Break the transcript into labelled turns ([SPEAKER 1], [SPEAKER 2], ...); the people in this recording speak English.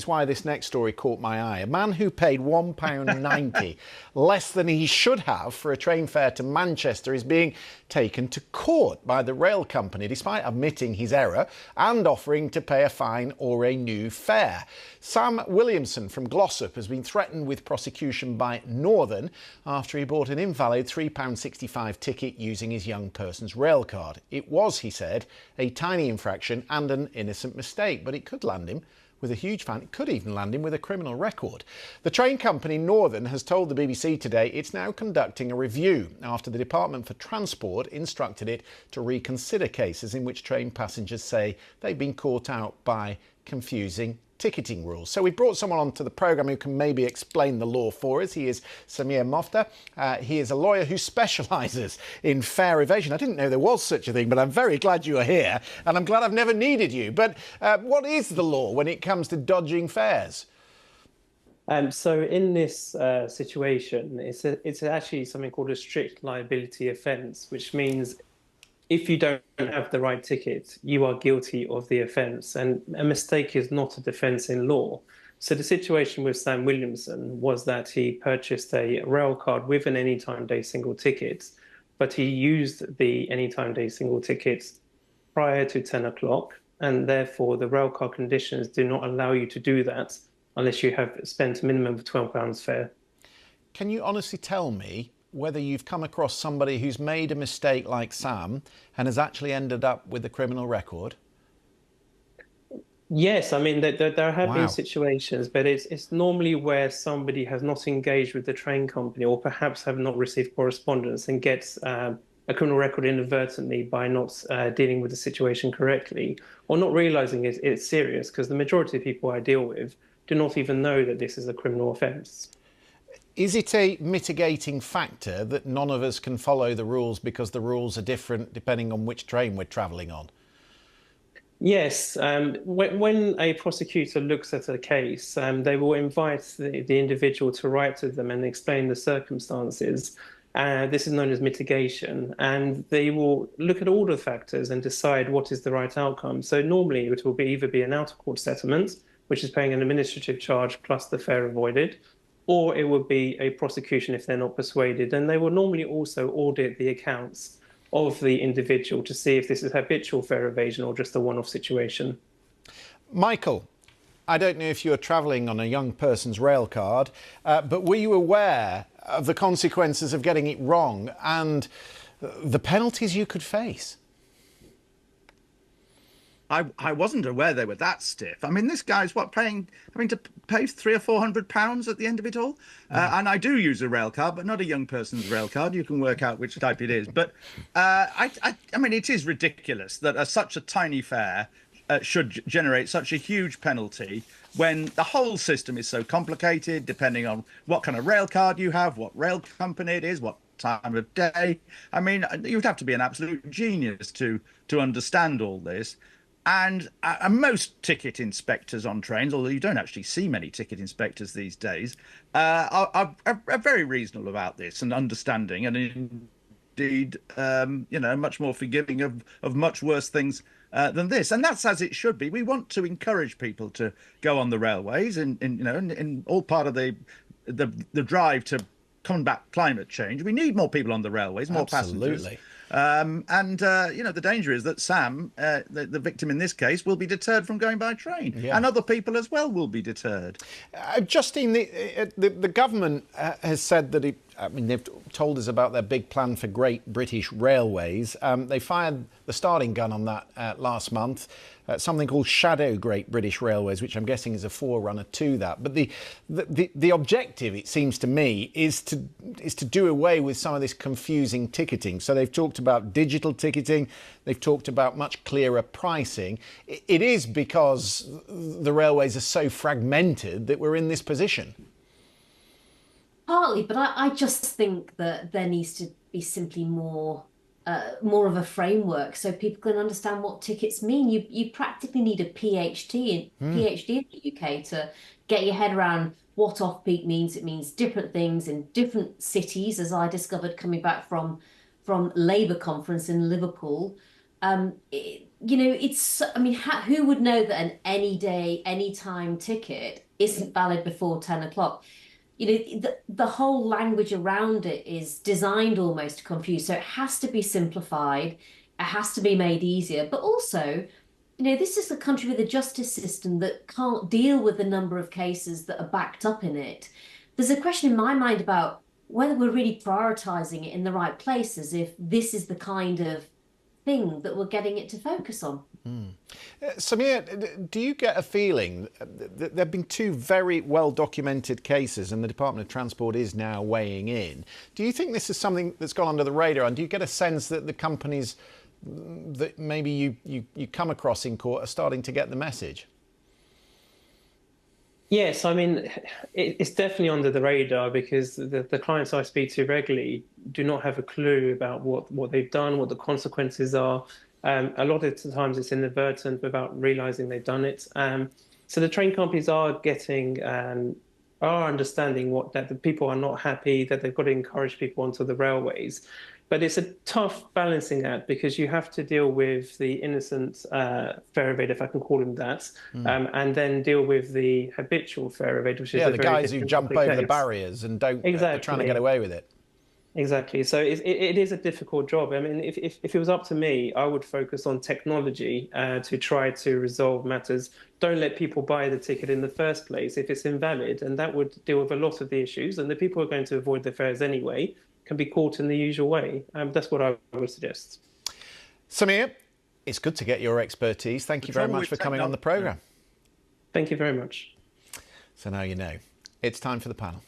[SPEAKER 1] Why this next story caught my eye. A man who paid £1.90 less than he should have for a train fare to Manchester is being taken to court by the rail company despite admitting his error and offering to pay a fine or a new fare. Sam Williamson from Glossop has been threatened with prosecution by Northern after he bought an invalid £3.65 ticket using his young person's rail card. It was, he said, a tiny infraction and an innocent mistake, but it could land him with a huge fine. It could even land him with a criminal record. The train company Northern has told the BBC today it's now conducting a review after the Department for Transport instructed it to reconsider cases in which train passengers say they've been caught out by confusing ticketing rules. So we brought someone onto the programme who can maybe explain the law for us. He is Samir Moftah. He is a lawyer who specialises in fare evasion. I didn't know there was such a thing, but I'm very glad you are here, and I'm glad I've never needed you. But what is the law when it comes to dodging fares?
[SPEAKER 2] So in this situation, it's actually something called a strict liability offence, which means if you don't have the right ticket, you are guilty of the offence, and a mistake is not a defence in law. So the situation with Sam Williamson was that he purchased a rail card with an anytime day single ticket, but he used the anytime day single tickets prior to 10 o'clock, and therefore the rail card conditions do not allow you to do that unless you have spent a minimum of £12 fare.
[SPEAKER 1] Can you honestly tell me whether you've come across somebody who's made a mistake like Sam and has actually ended up with a criminal record?
[SPEAKER 2] Yes, I mean, there have been situations, but it's normally where somebody has not engaged with the train company or perhaps have not received correspondence and gets a criminal record inadvertently by not dealing with the situation correctly or not realising it's serious, because the majority of people I deal with do not even know that this is a criminal offence.
[SPEAKER 1] Is it a mitigating factor that none of us can follow the rules because the rules are different depending on which train we're travelling on?
[SPEAKER 2] Yes. When a prosecutor looks at a case, they will invite the individual to write to them and explain the circumstances. This is known as mitigation, and they will look at all the factors and decide what is the right outcome. So normally it will either be an out-of-court settlement, which is paying an administrative charge plus the fare avoided, or it would be a prosecution if they're not persuaded. And they will normally also audit the accounts of the individual to see if this is habitual fare evasion or just a one-off situation.
[SPEAKER 1] Michael, I don't know if you're travelling on a young person's rail card, but were you aware of the consequences of getting it wrong and the penalties you could face?
[SPEAKER 3] I wasn't aware they were that stiff. I mean, this guy's having to pay £300 or £400 at the end of it all. And I do use a rail card, but not a young person's rail card. You can work out which type it is. But I mean, it is ridiculous that such a tiny fare should generate such a huge penalty when the whole system is so complicated, depending on what kind of rail card you have, what rail company it is, what time of day. I mean, you'd have to be an absolute genius to understand all this. And most ticket inspectors on trains, although you don't actually see many ticket inspectors these days, are very reasonable about this and understanding, and indeed, much more forgiving of much worse things than this. And that's as it should be. We want to encourage people to go on the railways, in all part of the drive to combat climate change. We need more people on the railways, more passengers. The danger is that Sam, the victim in this case, will be deterred from going by train, and other people as well will be deterred.
[SPEAKER 1] Justine, the government has said that they've told us about their big plan for Great British Railways. They fired the starting gun on that last month. Something called Shadow Great British Railways, which I'm guessing is a forerunner to that. But the objective, it seems to me, is to do away with some of this confusing ticketing. So they've talked about digital ticketing. They've talked about much clearer pricing. It is because the railways are so fragmented that we're in this position.
[SPEAKER 4] Partly, but I just think that there needs to be simply more of a framework so people can understand what tickets mean. You practically need a PhD in the UK to get your head around what off-peak means. It means different things in different cities, as I discovered coming back from Labour conference in Liverpool. you know, I mean, who would know that an any day, anytime ticket isn't valid before 10 o'clock? You know, the whole language around it is designed almost to confuse. So it has to be simplified. It has to be made easier. But also, you know, this is a country with a justice system that can't deal with the number of cases that are backed up in it. There's a question in my mind about whether we're really prioritizing it in the right places, if this is the kind of thing that we're getting it to focus on.
[SPEAKER 1] Samir, do you get a feeling that there have been two very well documented cases and the Department of Transport is now weighing in? Do you think this is something that's gone under the radar, and do you get a sense that the companies that maybe you come across in court are starting to get the message?
[SPEAKER 2] Yes, I mean, it's definitely under the radar because the clients I speak to regularly do not have a clue about what they've done, what the consequences are. A lot of the times it's inadvertent without realizing they've done it. So the train companies are understanding that the people are not happy, that they've got to encourage people onto the railways. But it's a tough balancing act because you have to deal with the innocent fare evader, if I can call him that, and then deal with the habitual fare evader, which is
[SPEAKER 1] the guys who jump over the barriers and don't they're trying to get away with it.
[SPEAKER 2] Exactly. So it is a difficult job. I mean, if it was up to me, I would focus on technology to try to resolve matters. Don't let people buy the ticket in the first place if it's invalid, and that would deal with a lot of the issues. And the people who are going to avoid the fares anyway can be caught in the usual way. That's what I would suggest.
[SPEAKER 1] Samir, it's good to get your expertise. Thank you very much for coming on the programme.
[SPEAKER 2] Thank you very much.
[SPEAKER 1] So now you know. It's time for the panel.